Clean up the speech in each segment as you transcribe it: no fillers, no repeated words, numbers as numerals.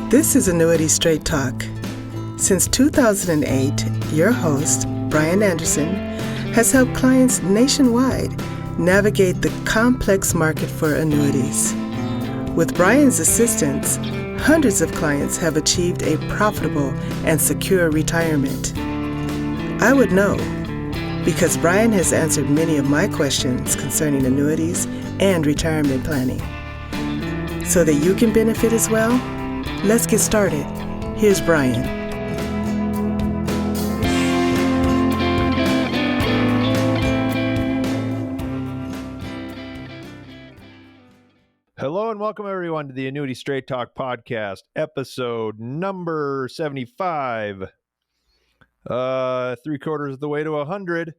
This is Annuity Straight Talk. Since 2008, your host, Bryan Anderson, has helped clients nationwide navigate the complex market for annuities. With Bryan's assistance, hundreds of clients have achieved a profitable and secure retirement. I would know, because Bryan has answered many of my questions concerning annuities and retirement planning. So that you can benefit as well, let's get started. Here's Bryan. Hello and welcome everyone to the Annuity Straight Talk podcast, episode number 75. 3/4 of the way to 100.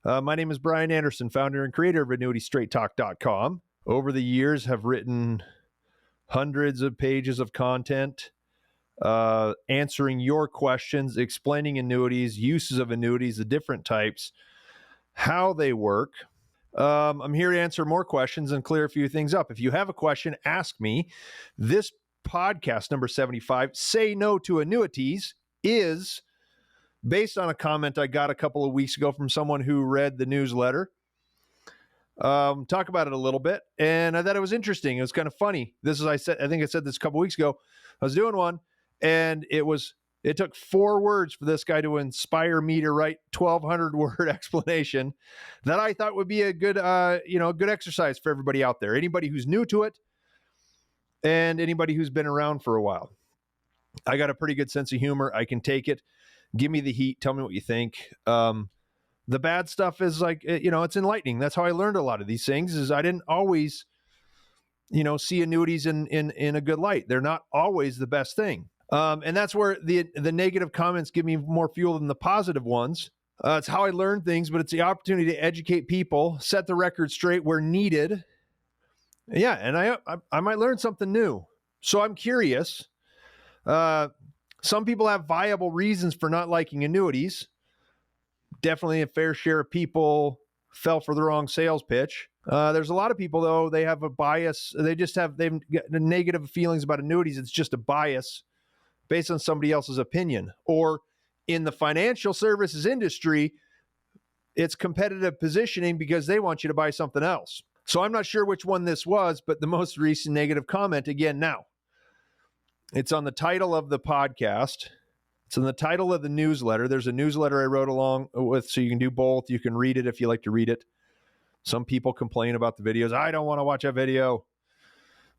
My name is Bryan Anderson, founder and creator of AnnuityStraightTalk.com. Over the years, have written hundreds of pages of content, answering your questions, explaining annuities, uses of annuities, the different types, how they work. I'm here to answer more questions and clear a few things up. If you have a question, ask me. This podcast, number 75, Say No To Annuities, is based on a comment I got a couple of weeks ago from someone who read the newsletter. Talk about it a little bit, and I thought it was interesting. It was kind of funny. I think I said this a couple of weeks ago. I was doing one, and it took 4 words for this guy to inspire me to write 1,200 word explanation that I thought would be a good, good exercise for everybody out there. Anybody who's new to it, and anybody who's been around for a while. I got a pretty good sense of humor. I can take it. Give me the heat. Tell me what you think. The bad stuff is like, it's enlightening. That's how I learned a lot of these things. Is I didn't always, see annuities in a good light. They're not always the best thing. And that's where the negative comments give me more fuel than the positive ones. It's how I learn things, but it's the opportunity to educate people, set the record straight where needed. Yeah, and I might learn something new. So I'm curious. Some people have viable reasons for not liking annuities. Definitely a fair share of people fell for the wrong sales pitch. There's a lot of people, though, they have a bias. They've got negative feelings about annuities. It's just a bias based on somebody else's opinion. Or in the financial services industry, it's competitive positioning because they want you to buy something else. So I'm not sure which one this was, but the most recent negative comment, again, now. It's on the title of the podcast. It's in the title of the newsletter. There's a newsletter I wrote along with, so you can do both. You can read it if you like to read it. Some people complain about the videos. I don't want to watch a video.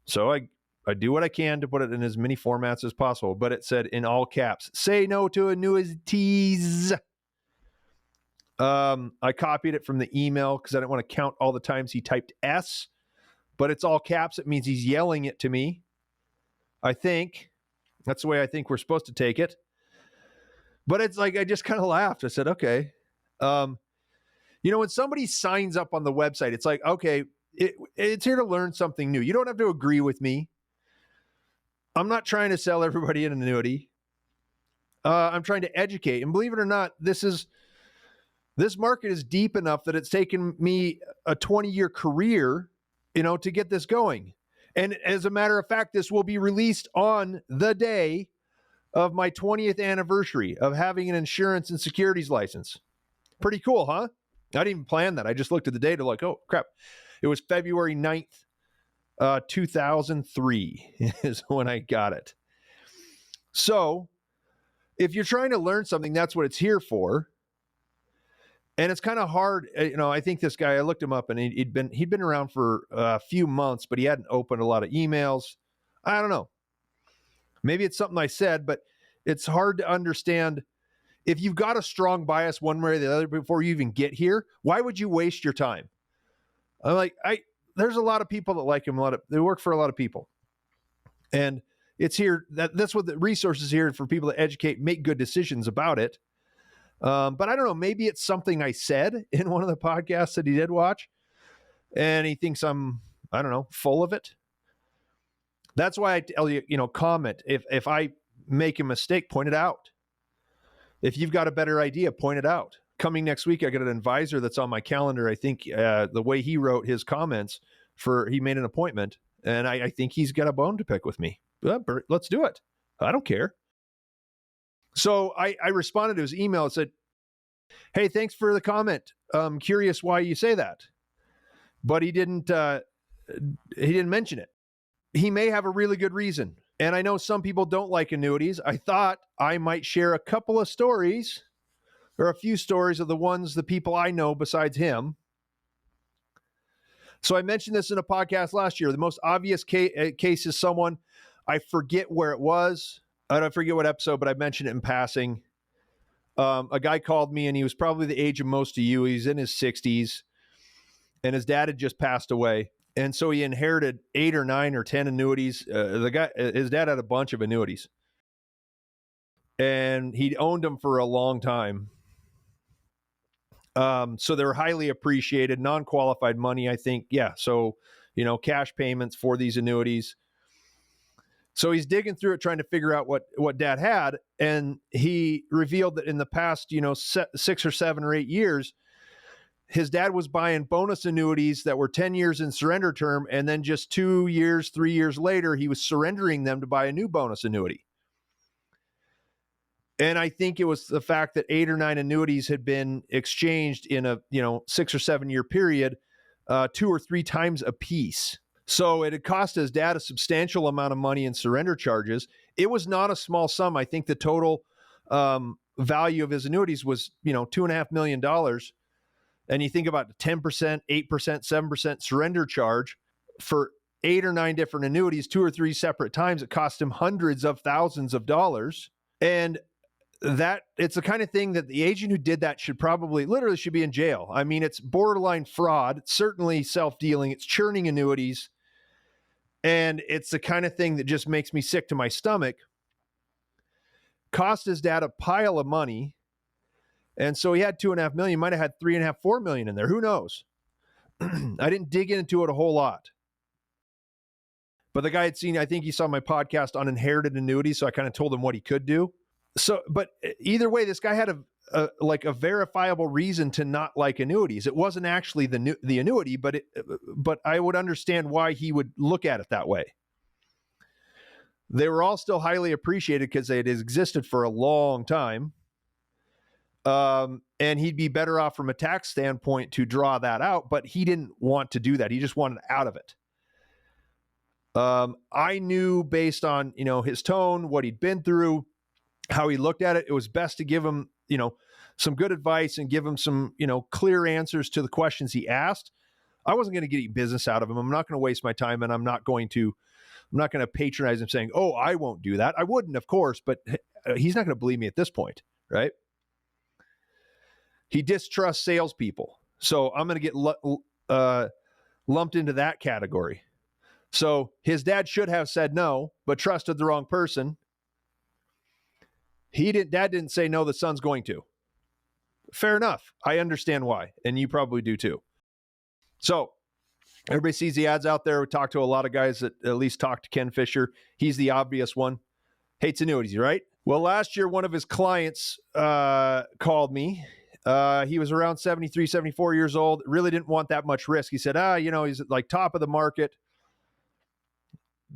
So I do what I can to put it in as many formats as possible. But it said in all caps, say no to annuities. I copied it from the email because I didn't want to count all the times he typed S. But it's all caps. It means he's yelling it to me. I think. That's the way I think we're supposed to take it. But it's like, I just kind of laughed. I said, okay. When somebody signs up on the website, it's like, okay, it's here to learn something new. You don't have to agree with me. I'm not trying to sell everybody an annuity. I'm trying to educate. And believe it or not, this market is deep enough that it's taken me a 20-year career, to get this going. And as a matter of fact, this will be released on the day of my 20th anniversary of having an insurance and securities license. Pretty cool, huh? I didn't even plan that. I just looked at the data like, oh, crap. It was February 9th, 2003 is when I got it. So if you're trying to learn something, that's what it's here for. And it's kind of hard. I think this guy, I looked him up and he'd been around for a few months, but he hadn't opened a lot of emails. I don't know. Maybe it's something I said, but it's hard to understand. If you've got a strong bias one way or the other before you even get here, why would you waste your time? I'm like, there's a lot of people that like him. They work for a lot of people. And it's here. That's what the resources here for people to educate, make good decisions about it. But I don't know, maybe it's something I said in one of the podcasts that he did watch and he thinks I'm, full of it. That's why I tell you, comment. If I make a mistake, point it out. If you've got a better idea, point it out. Coming next week, I got an advisor that's on my calendar. I think the way he wrote his comments he made an appointment and I think he's got a bone to pick with me. Let's do it. I don't care. So I responded to his email and said, hey, thanks for the comment. I'm curious why you say that. But he didn't mention it. He may have a really good reason. And I know some people don't like annuities. I thought I might share a couple of stories or a few stories of the people I know besides him. So I mentioned this in a podcast last year. The most obvious case is someone, I forget where it was. I don't forget what episode, but I mentioned it in passing. A guy called me, and he was probably the age of most of you. He's in his 60s, and his dad had just passed away. And so he inherited 8 or 9 or 10 annuities. His dad had a bunch of annuities, and he'd owned them for a long time. So they were highly appreciated, non-qualified money, I think. Yeah. So, cash payments for these annuities. So he's digging through it, trying to figure out what dad had. And he revealed that in the past, 6 or 7 or 8 years, his dad was buying bonus annuities that were 10 years in surrender term. And then just 2 years, 3 years later, he was surrendering them to buy a new bonus annuity. And I think it was the fact that 8 or 9 annuities had been exchanged in a 6 or 7 year period, 2 or 3 times a piece. So it had cost his dad a substantial amount of money in surrender charges. It was not a small sum. I think the total value of his annuities was $2.5 million. And you think about 10%, 8%, 7% surrender charge for 8 or 9 different annuities, 2 or 3 separate times. It cost him hundreds of thousands of dollars. And that it's the kind of thing that the agent who did that should be in jail. I mean, it's borderline fraud, it's certainly self-dealing, it's churning annuities. And it's the kind of thing that just makes me sick to my stomach. Cost his dad a pile of money. And so he had $2.5 million, might have had $3.5, $4 million in there. Who knows? I didn't dig into it a whole lot. But the guy had seen, I think he saw my podcast on inherited annuities. So I kind of told him what he could do. So, but either way, this guy had a verifiable reason to not like annuities. It wasn't actually the annuity, but I would understand why he would look at it that way. They were all still highly appreciated because they had existed for a long time. And he'd be better off from a tax standpoint to draw that out, but he didn't want to do that. He just wanted out of it. I knew based on, his tone, what he'd been through, how he looked at it, it was best to give him, some good advice and give him some, clear answers to the questions he asked. I wasn't going to get any business out of him. I'm not going to waste my time, and I'm not going to patronize him saying, oh, I won't do that. I wouldn't, of course, but he's not going to believe me at this point, right? He distrusts salespeople. So I'm going to get lumped into that category. So his dad should have said no, but trusted the wrong person. Dad didn't say no, the son's going to. Fair enough. I understand why. And you probably do too. So everybody sees the ads out there. We talk to a lot of guys that at least talk to Ken Fisher. He's the obvious one. Hates annuities, right? Well, last year, one of his clients called me. He was around 73, 74 years old. Really didn't want that much risk. He said, he's like top of the market.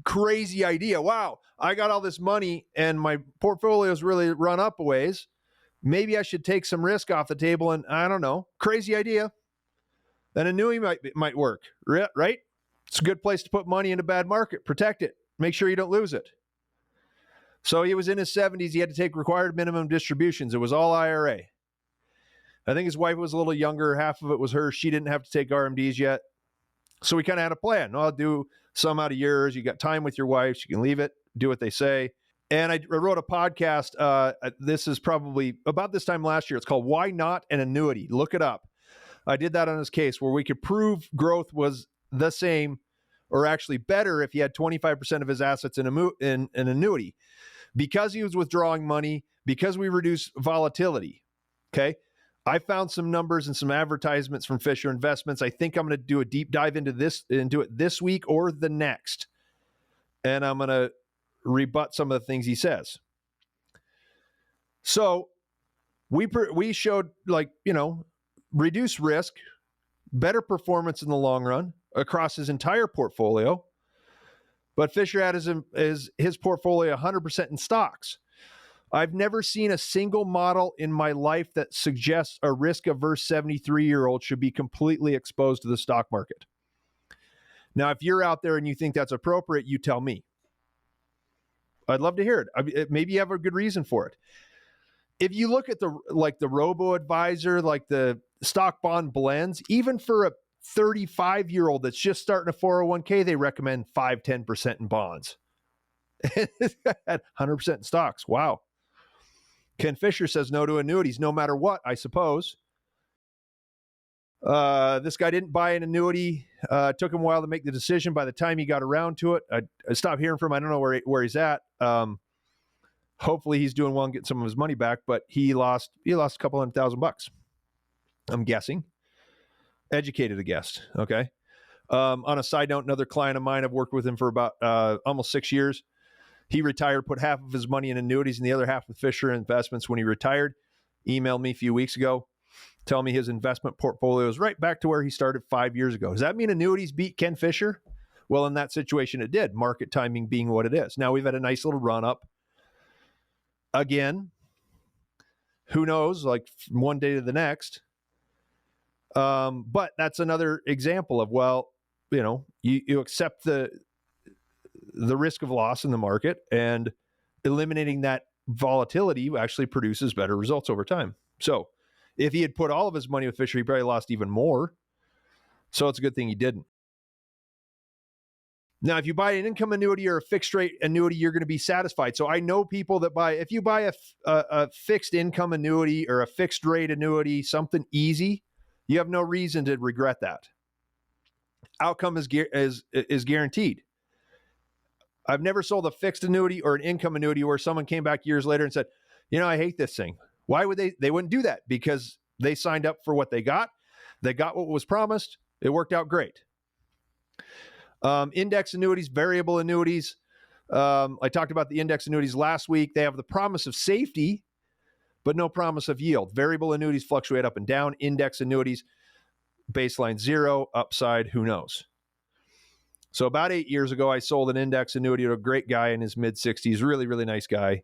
Crazy idea. Wow, I got all this money and my portfolio's really run up a ways. Maybe I should take some risk off the table, and I don't know. Crazy idea. An annuity might work, right? It's a good place to put money in a bad market. Protect it. Make sure you don't lose it. So he was in his 70s. He had to take required minimum distributions. It was all IRA. I think his wife was a little younger. Half of it was hers. She didn't have to take RMDs yet. So we kind of had a plan. I'll do some out of yours. You got time with your wife. You can leave it, do what they say. And I wrote a podcast. This is probably about this time last year. It's called Why Not an Annuity? Look it up. I did that on his case where we could prove growth was the same or actually better if he had 25% of his assets in an annuity. Because he was withdrawing money, because we reduced volatility. Okay. I found some numbers and some advertisements from Fisher Investments. I think I'm going to do a deep dive into it this week or the next. And I'm going to rebut some of the things he says. So we showed reduced risk, better performance in the long run across his entire portfolio. But Fisher had his portfolio 100% in stocks. I've never seen a single model in my life that suggests a risk-averse 73-year-old should be completely exposed to the stock market. Now, if you're out there and you think that's appropriate, you tell me. I'd love to hear it. I mean, maybe you have a good reason for it. If you look at the robo-advisor, like the stock bond blends, even for a 35-year-old that's just starting a 401k, they recommend 5-10% in bonds. 100% in stocks. Wow. Ken Fisher says no to annuities, no matter what, I suppose. This guy didn't buy an annuity. Took him a while to make the decision. By the time he got around to it, I stopped hearing from him. I don't know where he's at. Hopefully he's doing well and getting some of his money back, but he lost a couple $100,000. I'm guessing. Educated a guess. Okay. On a side note, another client of mine, I've worked with him for about almost 6 years. He retired, put half of his money in annuities and the other half with Fisher Investments when he retired. Emailed me a few weeks ago, tell me his investment portfolio is right back to where he started 5 years ago. Does that mean annuities beat Ken Fisher? Well, in that situation, it did. Market timing being what it is. Now we've had a nice little run up. Again, who knows, like from one day to the next. But that's another example of, well, you accept the risk of loss in the market, and eliminating that volatility actually produces better results over time. So if he had put all of his money with Fisher, he probably lost even more. So it's a good thing he didn't. Now, if you buy an income annuity or a fixed rate annuity, you're going to be satisfied. So I know people that if you buy a fixed income annuity or a fixed rate annuity, something easy, you have no reason to regret that. Outcome is guaranteed. I've never sold a fixed annuity or an income annuity where someone came back years later and said, I hate this thing. Why would they? They wouldn't do that because they signed up for what they got. They got what was promised. It worked out great. Index annuities, variable annuities. I talked about the index annuities last week. They have the promise of safety, but no promise of yield. Variable annuities fluctuate up and down. Index annuities, baseline 0, upside, who knows? So about 8 years ago, I sold an index annuity to a great guy in his mid-60s, really, really nice guy.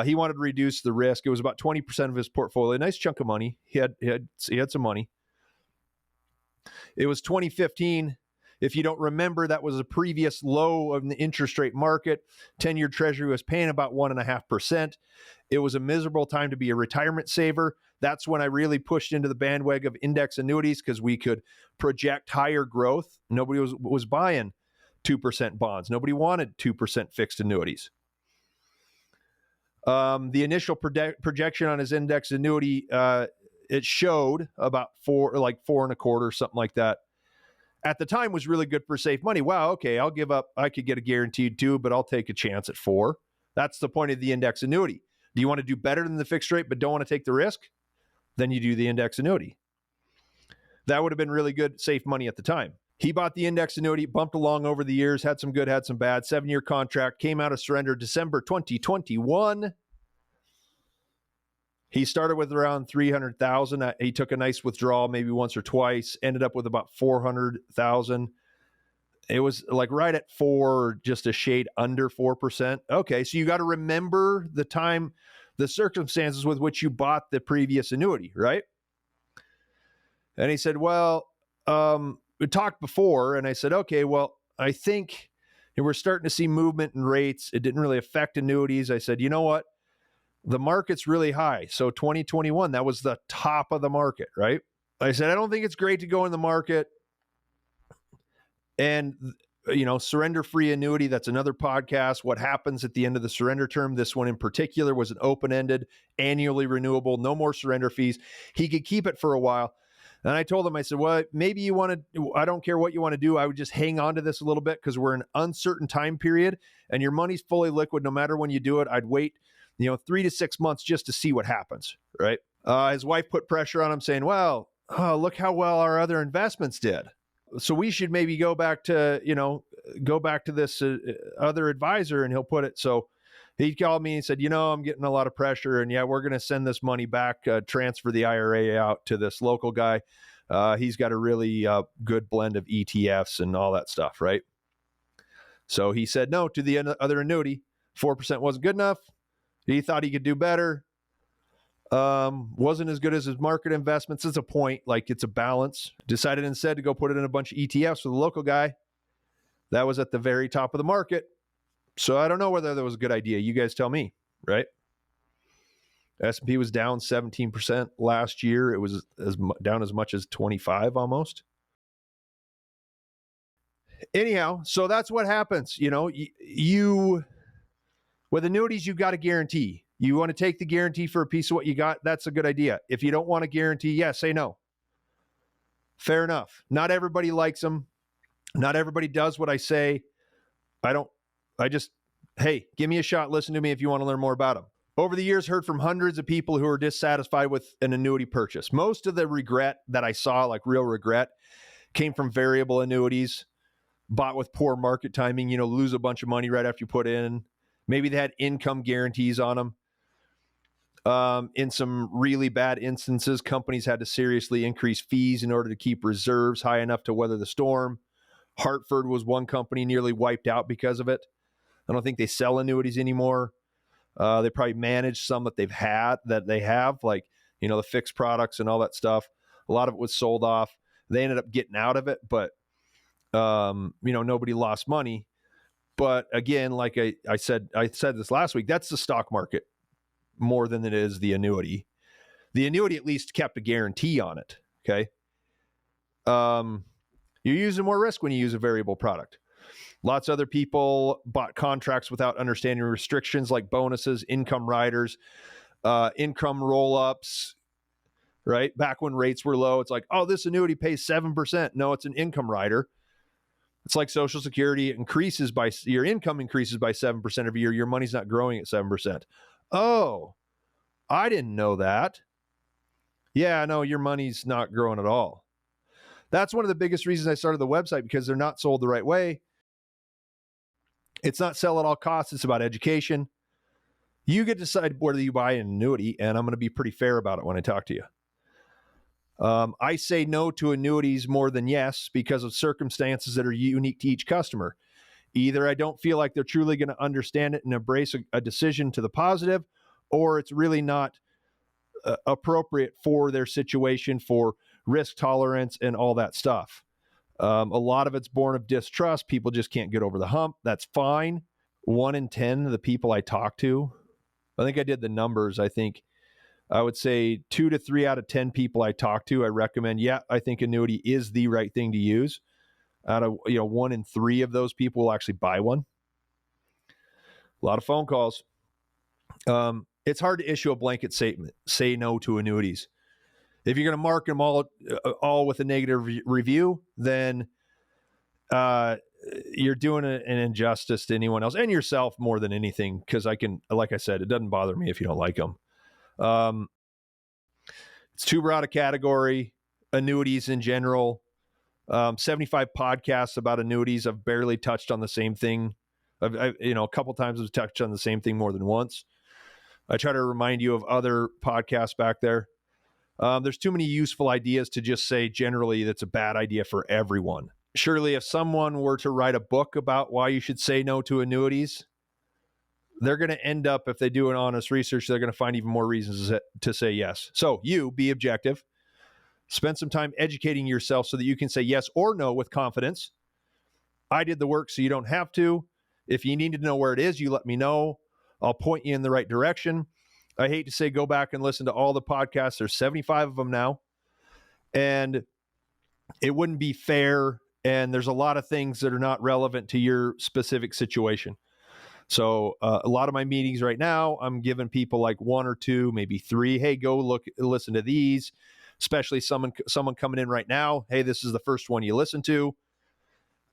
He wanted to reduce the risk. It was about 20% of his portfolio, nice chunk of money. He had some money. It was 2015. If you don't remember, that was a previous low of the interest rate market. 10-year Treasury was paying about 1.5%. It was a miserable time to be a retirement saver. That's when I really pushed into the bandwagon of index annuities because we could project higher growth. Nobody was buying 2% bonds. Nobody wanted 2% fixed annuities. The initial projection on his index annuity, it showed about 4.25, something like that. At the time was really good for safe money. Wow, okay, I'll give up. I could get a guaranteed 2, but I'll take a chance at 4. That's the point of the index annuity. Do you want to do better than the fixed rate but don't want to take the risk? Then you do the index annuity. That would have been really good, safe money at the time. He bought the index annuity, bumped along over the years, had some good, had some bad. 7-year contract, came out of surrender December 2021. He started with around 300,000. He took a nice withdrawal, maybe once or twice, ended up with about 400,000. It was like right at 4, just a shade under 4%. Okay, so you got to remember the time, the circumstances with which you bought the previous annuity, right? And he said, well, we talked before, and I said, okay, well, I think we're starting to see movement in rates. It didn't really affect annuities. I said, you know what? The market's really high. So 2021, that was the top of the market, right? I said, I don't think it's great to go in the market. And, surrender-free annuity, that's another podcast. What happens at the end of the surrender term? This one in particular was an open-ended, annually renewable, no more surrender fees. He could keep it for a while. And I told him, I said, well, maybe you want to, I don't care what you want to do. I would just hang on to this a little bit because we're in an uncertain time period and your money's fully liquid no matter when you do it. I'd wait 3 to 6 months just to see what happens, right? His wife put pressure on him saying, well, look how well our other investments did. So we should maybe go back to this other advisor and he'll put it. So he called me and said, I'm getting a lot of pressure and we're going to send this money back, transfer the IRA out to this local guy. He's got a really good blend of ETFs and all that stuff, right? So he said no to the other annuity. 4% wasn't good enough. He thought he could do better. Wasn't as good as his market investments. It's a point, like it's a balance. Decided instead to go put it in a bunch of ETFs for the local guy. That was at the very top of the market. So I don't know whether that was a good idea. You guys tell me, right? S&P was down 17% last year. It was down as much as 25 almost. Anyhow, so that's what happens. You know, you with annuities, you've got a guarantee. You want to take the guarantee for a piece of what you got, that's a good idea. If you don't want a guarantee, yeah, say no. Fair enough. Not everybody likes them. Not everybody does what I say. Hey, give me a shot. Listen to me if you want to learn more about them. Over the years, heard from hundreds of people who are dissatisfied with an annuity purchase. Most of the regret that I saw, like real regret, came from variable annuities, bought with poor market timing, lose a bunch of money right after you put in. Maybe they had income guarantees on them. In some really bad instances, companies had to seriously increase fees in order to keep reserves high enough to weather the storm. Hartford was one company nearly wiped out because of it. I don't think they sell annuities anymore. They probably manage some that they have, like, the fixed products and all that stuff. A lot of it was sold off. They ended up getting out of it, but, nobody lost money. But again, like I said this last week, that's the stock market more than it is the annuity. The annuity at least kept a guarantee on it. Okay. You're using more risk when you use a variable product. Lots of other people bought contracts without understanding restrictions like bonuses, income riders, income roll-ups, right? Back when rates were low, it's like, oh, this annuity pays 7%. No, it's an income rider. It's like Social Security your income increases by 7% every year. Your money's not growing at 7%. Oh, I didn't know that. Yeah, no, your money's not growing at all. That's one of the biggest reasons I started the website, because they're not sold the right way. It's not sell at all costs. It's about education. You get to decide whether you buy an annuity, and I'm going to be pretty fair about it when I talk to you. I say no to annuities more than yes because of circumstances that are unique to each customer. Either I don't feel like they're truly going to understand it and embrace a decision to the positive, or it's really not appropriate for their situation, for risk tolerance and all that stuff. A lot of it's born of distrust. People just can't get over the hump. That's fine. 1 in 10 of the people I talk to, I think I did the numbers. I would say 2 to 3 out of 10 people I talk to, I recommend, I think annuity is the right thing to use. Out of 1 in 3 of those people will actually buy one. A lot of phone calls. It's hard to issue a blanket statement, say no to annuities. If you're going to mark them all with a negative review, then you're doing an injustice to anyone else and yourself more than anything. Because like I said, it doesn't bother me if you don't like them. It's too broad a category. Annuities in general. 75 podcasts about annuities. I've barely touched on the same thing. A couple times I've touched on the same thing more than once. I try to remind you of other podcasts back there. There's too many useful ideas to just say generally that's a bad idea for everyone. Surely if someone were to write a book about why you should say no to annuities, they're going to end up, if they do an honest research, they're going to find even more reasons to say yes. So you be objective. Spend some time educating yourself so that you can say yes or no with confidence. I did the work so you don't have to. If you need to know where it is, you let me know. I'll point you in the right direction. I hate to say go back and listen to all the podcasts. There's 75 of them now. And it wouldn't be fair. And there's a lot of things that are not relevant to your specific situation. So a lot of my meetings right now, I'm giving people like 1 or 2, maybe 3. Hey, go listen to these, especially someone coming in right now. Hey, this is the first one you listen to.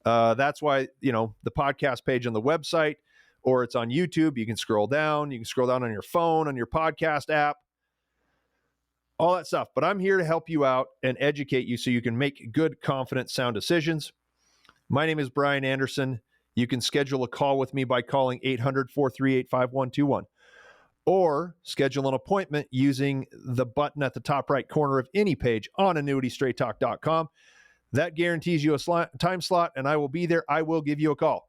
That's why, the podcast page on the website, or it's on YouTube. You can scroll down. You can scroll down on your phone, on your podcast app, all that stuff. But I'm here to help you out and educate you so you can make good, confident, sound decisions. My name is Bryan Anderson. You can schedule a call with me by calling 800-438-5121 or schedule an appointment using the button at the top right corner of any page on AnnuityStraightTalk.com. That guarantees you a time slot, and I will be there. I will give you a call.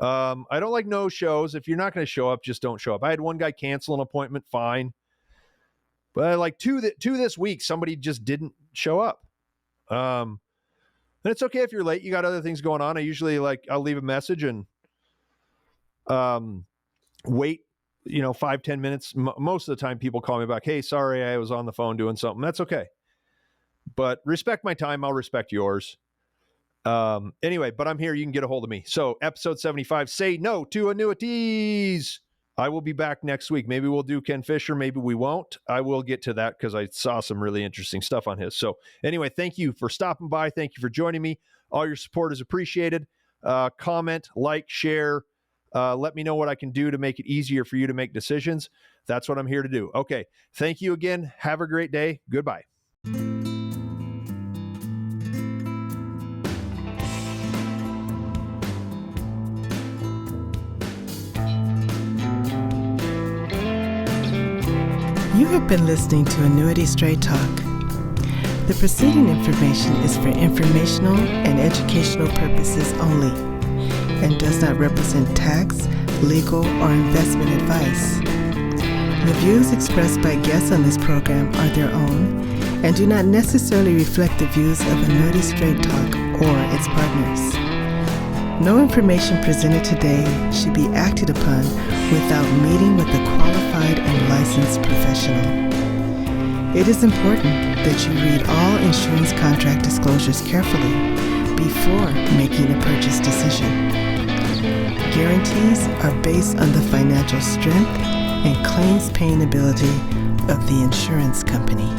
I don't like no shows. If you're not going to show up, just don't show up. I had one guy cancel an appointment, fine. But like two this week, somebody just didn't show up. And it's okay if you're late. You got other things going on. I usually I'll leave a message and wait, 5-10 minutes. Most of the time people call me back. Hey, sorry, I was on the phone doing something. That's okay. But respect my time. I'll respect yours. Anyway, but I'm here. You can get a hold of me. So episode 75, Say No to Annuities. I will be back next week. Maybe we'll do Ken Fisher. Maybe we won't. I will get to that because I saw some really interesting stuff on his. So anyway, thank you for stopping by. Thank you for joining me. All your support is appreciated. Comment, like, share. Let me know what I can do to make it easier for you to make decisions. That's what I'm here to do. Okay. Thank you again. Have a great day. Goodbye. You have been listening to Annuity Straight Talk. The preceding information is for informational and educational purposes only and does not represent tax, legal, or investment advice. The views expressed by guests on this program are their own and do not necessarily reflect the views of Annuity Straight Talk or its partners. No information presented today should be acted upon without meeting with a qualified and licensed professional. It is important that you read all insurance contract disclosures carefully before making a purchase decision. Guarantees are based on the financial strength and claims paying ability of the insurance company.